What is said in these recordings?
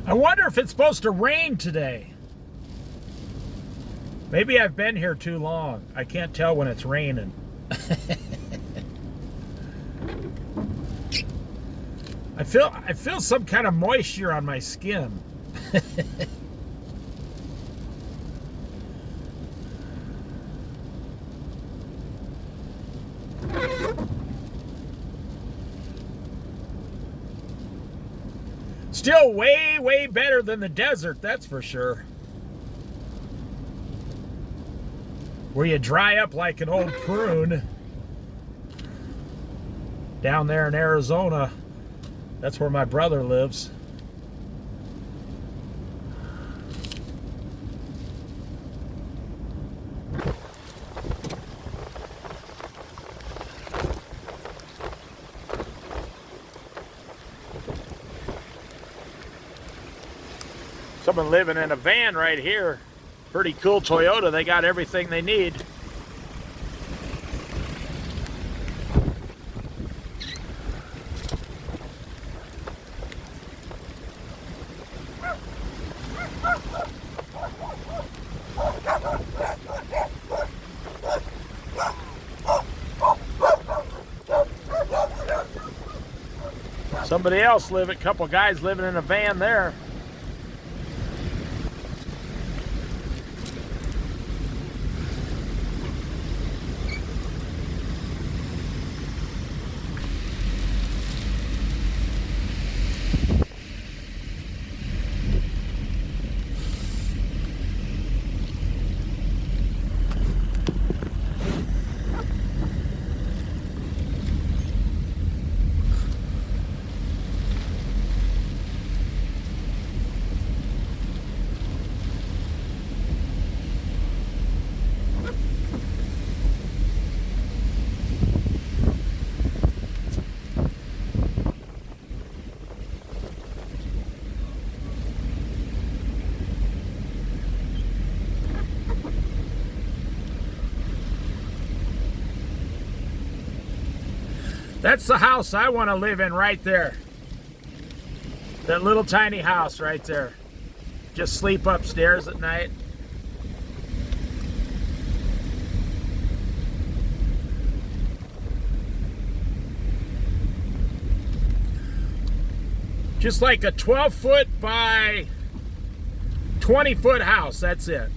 I wonder if it's supposed to rain today. Maybe I've been here too long. I can't tell when it's raining. I feel some kind of moisture on my skin. Still way, way better than the desert, that's for sure. Where you dry up like an old prune. Down there in Arizona, that's where my brother lives. Someone living in a van right here. Pretty cool Toyota. They got everything they need. Somebody else a couple guys living in a van there. That's the house I want to live in right there. That little tiny house right there. Just sleep upstairs at night. Just like a 12-foot by 20-foot house, that's it.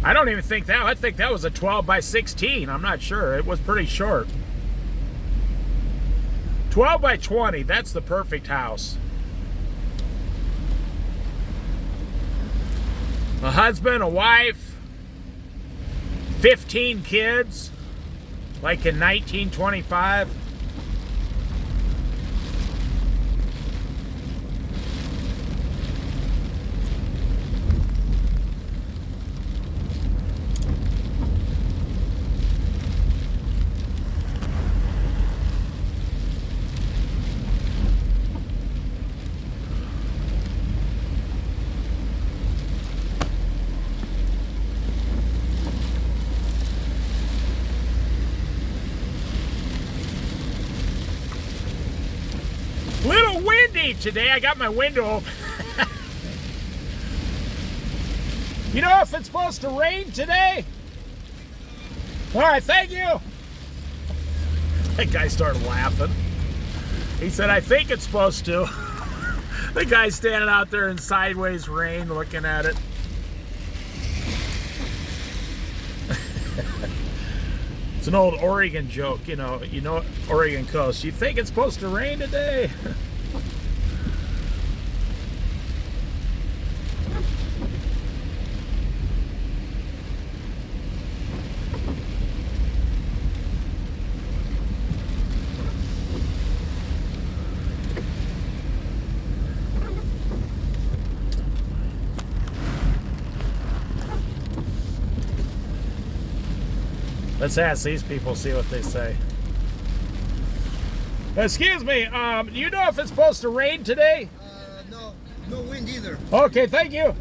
I don't even think that, I think that was a 12 by 16. I'm not sure. It was pretty short. 12 by 20, that's the perfect house. A husband, a wife, 15 kids, like in 1925. Today I got my window open. You know if it's supposed to rain today? All right, thank you. That guy started laughing. He said, I think it's supposed to. The guy's standing out there in sideways rain looking at it. It's an old Oregon joke, you know, Oregon coast. You think it's supposed to rain today? Let's ask these people, see what they say. Excuse me, do you know if it's supposed to rain today? No wind either. Okay, thank you.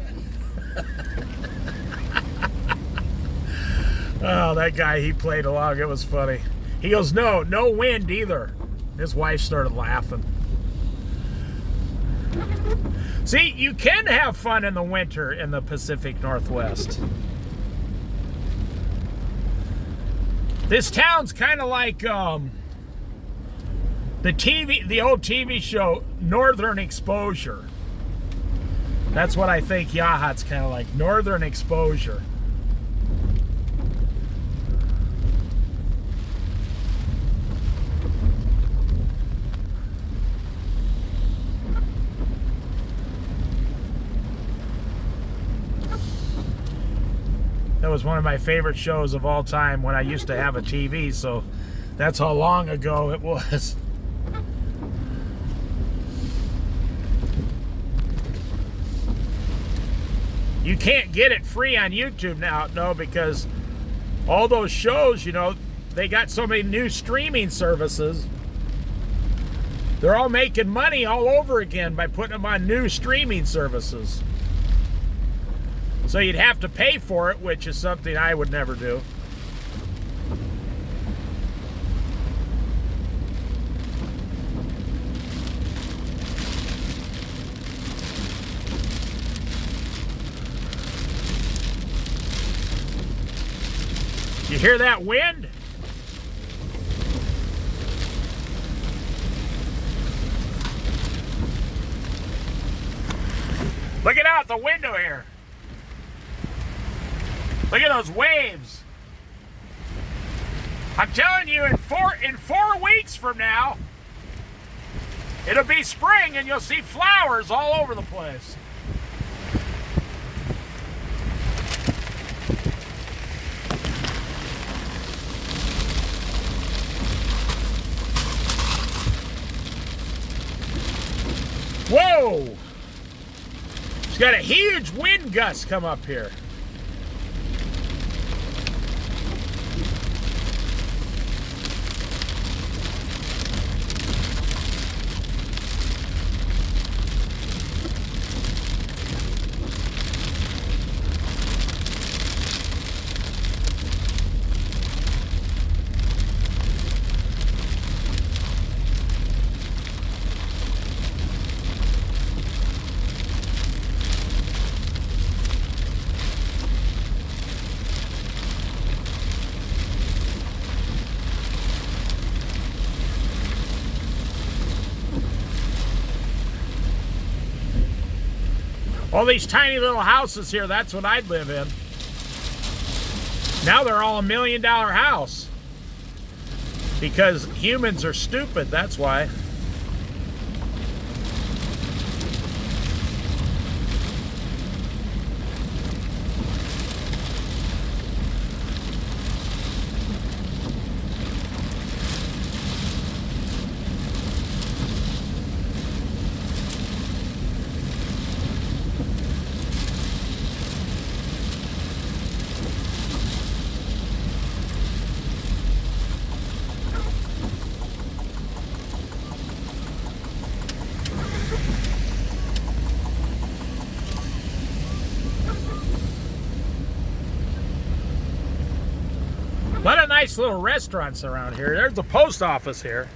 Oh, that guy, he played along. It was funny. He goes, no wind either. His wife started laughing. See, you can have fun in the winter in the Pacific Northwest. This town's kind of like the old TV show Northern Exposure. That's what I think Yachats kind of like, Northern Exposure. That was one of my favorite shows of all time when I used to have a TV, so that's how long ago it was. You can't get it free on YouTube now, no, because all those shows, you know, they got so many new streaming services. They're all making money all over again by putting them on new streaming services. So you'd have to pay for it, which is something I would never do. You hear that wind? Look it out the window here. Look at those waves. I'm telling you, in four weeks from now, it'll be spring and you'll see flowers all over the place. Whoa! It's got a huge wind gust come up here. All these tiny little houses here, that's what I'd live in. Now they're all $1 million house. Because humans are stupid, that's why. A lot of nice little restaurants around here. There's the post office here.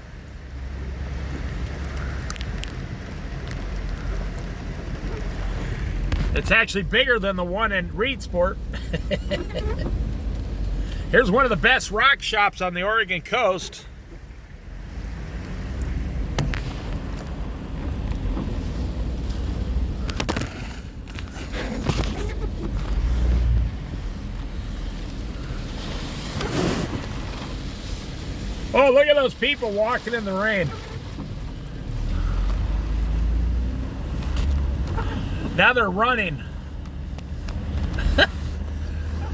It's actually bigger than the one in Reedsport. Here's one of the best rock shops on the Oregon coast. Oh, look at those people walking in the rain. Now they're running. Oh,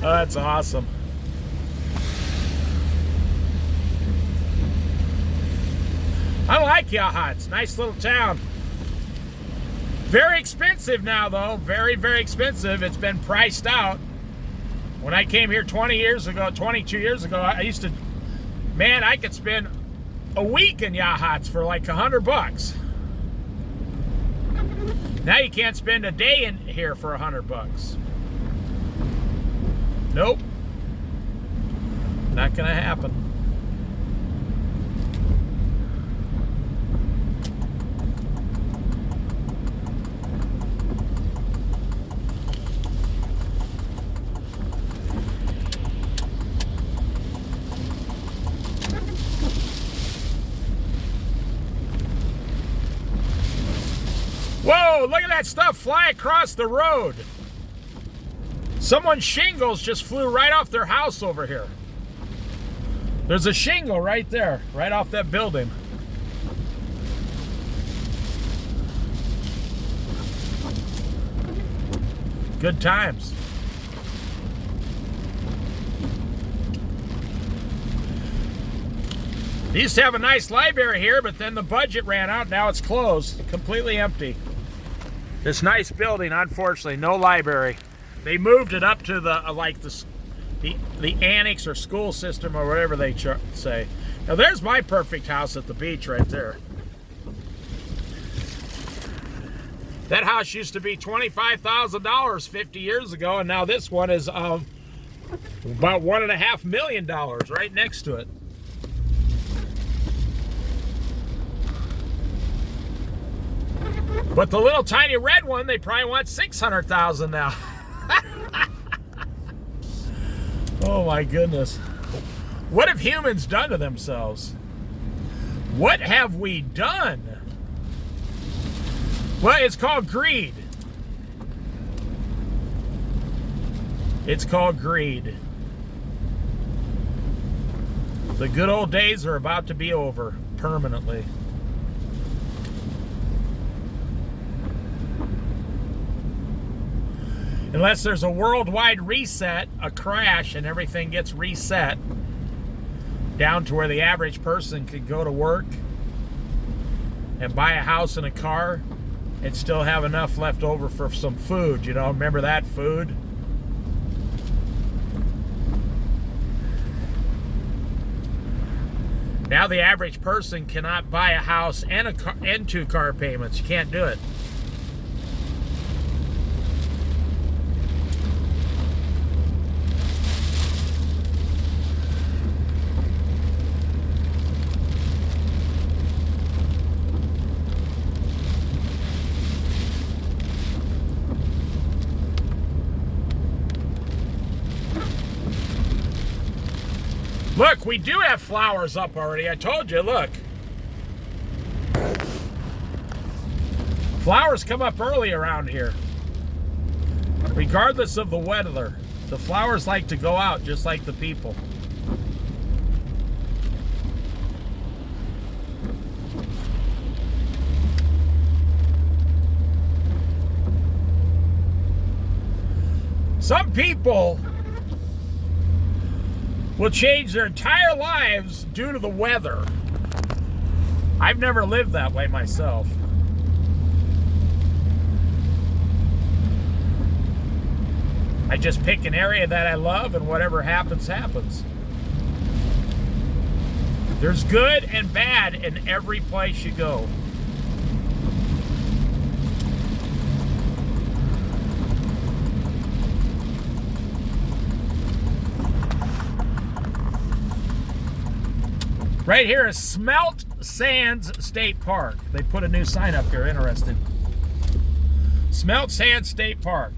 that's awesome. I like Yachats. Nice little town. Very expensive now, though. Very, very expensive. It's been priced out. When I came here 22 years ago, I used to... Man, I could spend a week in Yachats for like $100. Now you can't spend a day in here for $100. Nope. Not gonna happen. Whoa, look at that stuff fly across the road. Someone's shingles just flew right off their house over here. There's a shingle right there, right off that building. Good times. They used to have a nice library here, but then the budget ran out. Now it's closed, completely empty. This nice building, unfortunately, no library. They moved it up to the the annex or school system or whatever they say. Now there's my perfect house at the beach right there. That house used to be $25,000 50 years ago, and now this one is about $1.5 million right next to it. But the little tiny red one, they probably want $600,000 now. Oh my goodness. What have humans done to themselves? What have we done? Well, it's called greed. It's called greed. The good old days are about to be over permanently. Unless there's a worldwide reset, a crash, and everything gets reset down to where the average person could go to work and buy a house and a car and still have enough left over for some food. You know, remember that food? Now the average person cannot buy a house and a car and 2 car payments. You can't do it. Look, we do have flowers up already. I told you, look. Flowers come up early around here. Regardless of the weather, the flowers like to go out just like the people. Some people will change their entire lives due to the weather. I've never lived that way myself. I just pick an area that I love, and whatever happens, happens. There's good and bad in every place you go. Right here is Smelt Sands State Park. They put a new sign up here, interesting. Smelt Sands State Park.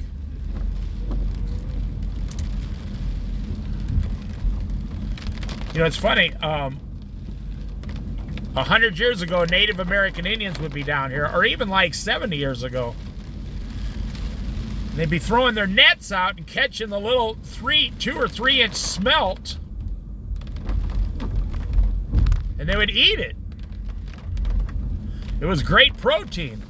You know, it's funny, 100 years ago, Native American Indians would be down here, or even like 70 years ago. They'd be throwing their nets out and catching the little 2 or 3 inch smelt, and they would eat it. It was great protein.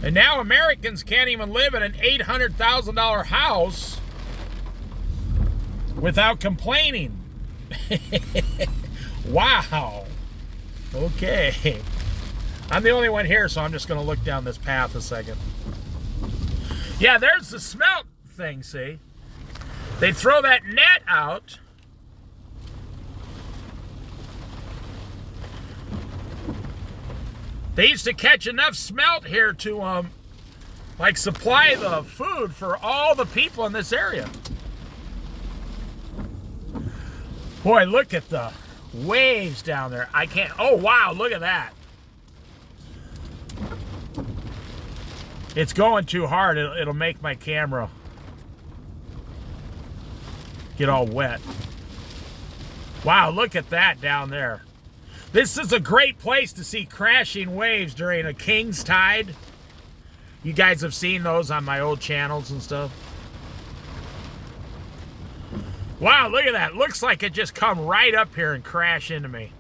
And now Americans can't even live in an $800,000 house without complaining. Wow. Okay. I'm the only one here, so I'm just going to look down this path a second. Yeah, there's the smelt thing, see? They throw that net out. They used to catch enough smelt here to, like, supply the food for all the people in this area. Boy, look at the waves down there. I can't, oh wow, look at that. It's going too hard. It'll make my camera get all wet. Wow, look at that down there. This is a great place to see crashing waves during a king's tide. You guys have seen those on my old channels and stuff. Wow, look at that. Looks like it just come right up here and crash into me.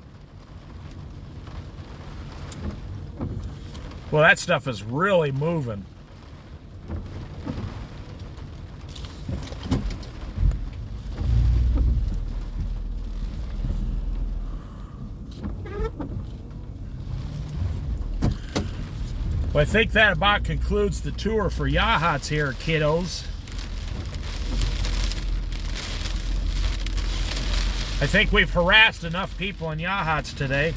Well, that stuff is really moving. Well, I think that about concludes the tour for Yachats here, kiddos. I think we've harassed enough people in Yachats today.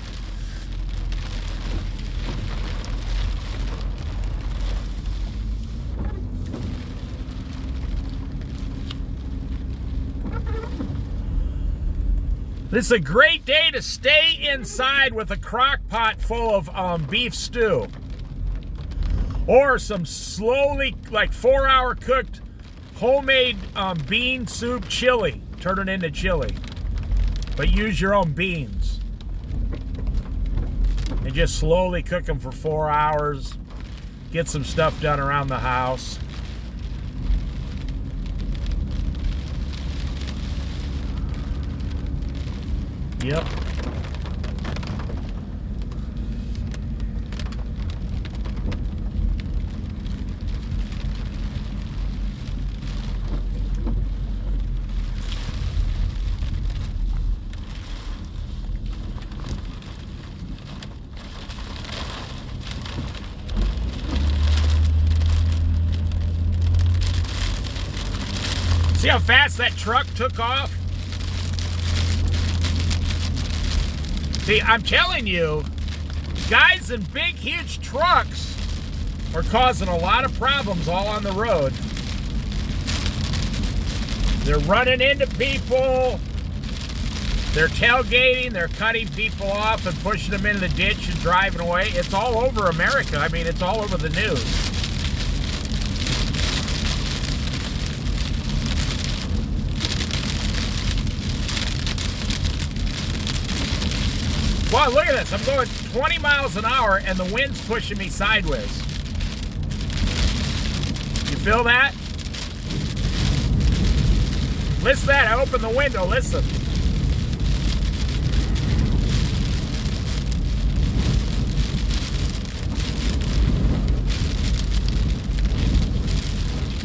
This is a great day to stay inside with a crock pot full of beef stew. Or some slowly, like 4-hour cooked homemade bean soup chili. Turn it into chili. But use your own beans. And just slowly cook them for 4 hours. Get some stuff done around the house. Yep. See how fast that truck took off? See, I'm telling you, guys in big, huge trucks are causing a lot of problems all on the road. They're running into people. They're tailgating. They're cutting people off and pushing them into the ditch and driving away. It's all over America. I mean, it's all over the news. Wow, look at this. I'm going 20 miles an hour and the wind's pushing me sideways. You feel that? Listen to that. I opened the window. Listen.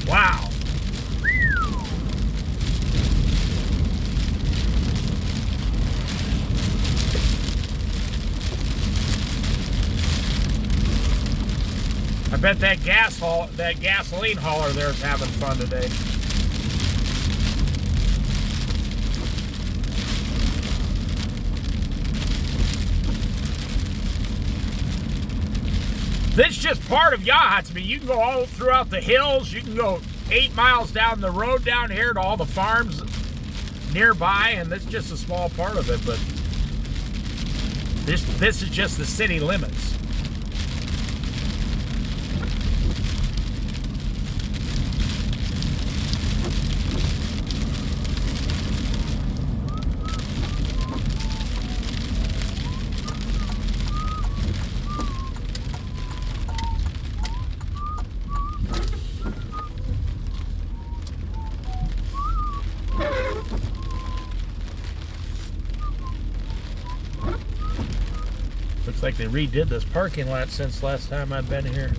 Wow. I bet that gasoline hauler there is having fun today. This is just part of Yachats. I mean, you can go all throughout the hills. You can go 8 miles down the road down here to all the farms nearby, and this is just a small part of it, but this is just the city limits. Looks like they redid this parking lot since last time I've been here.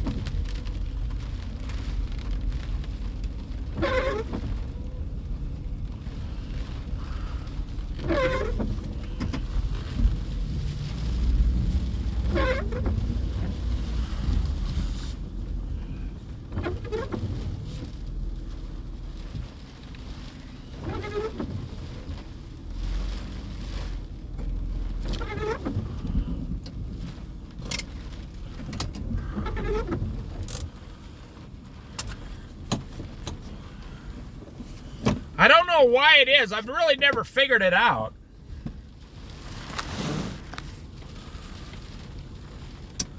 I don't know why it is. I've really never figured it out.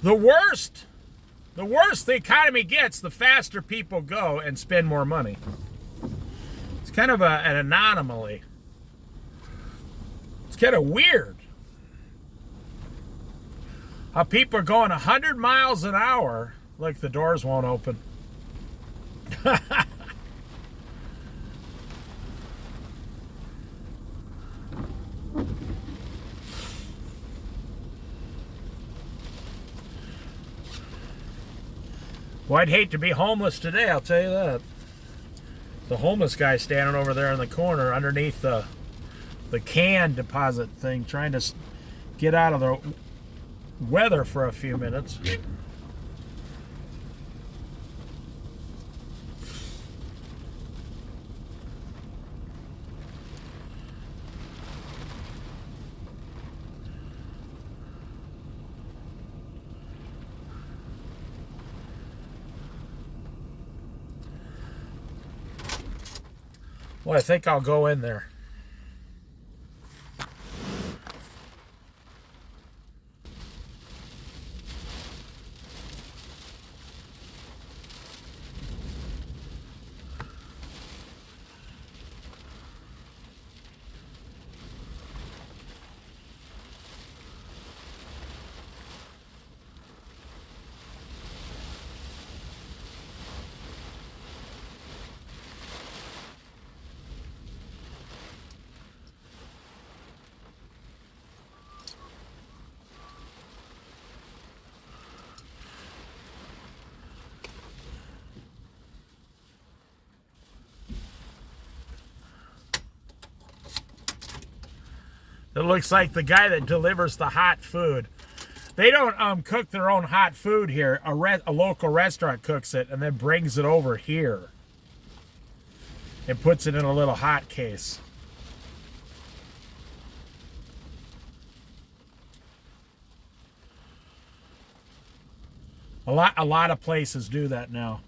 The worse the economy gets, the faster people go and spend more money. It's kind of an anomaly. It's kind of weird. How people are going 100 miles an hour, like the doors won't open. Well, I'd hate to be homeless today, I'll tell you that. The homeless guy standing over there in the corner underneath the can deposit thing, trying to get out of the weather for a few minutes. Well, I think I'll go in there. It looks like the guy that delivers the hot food. They don't cook their own hot food here. A local restaurant cooks it and then brings it over here and puts it in a little hot case. A lot of places do that now.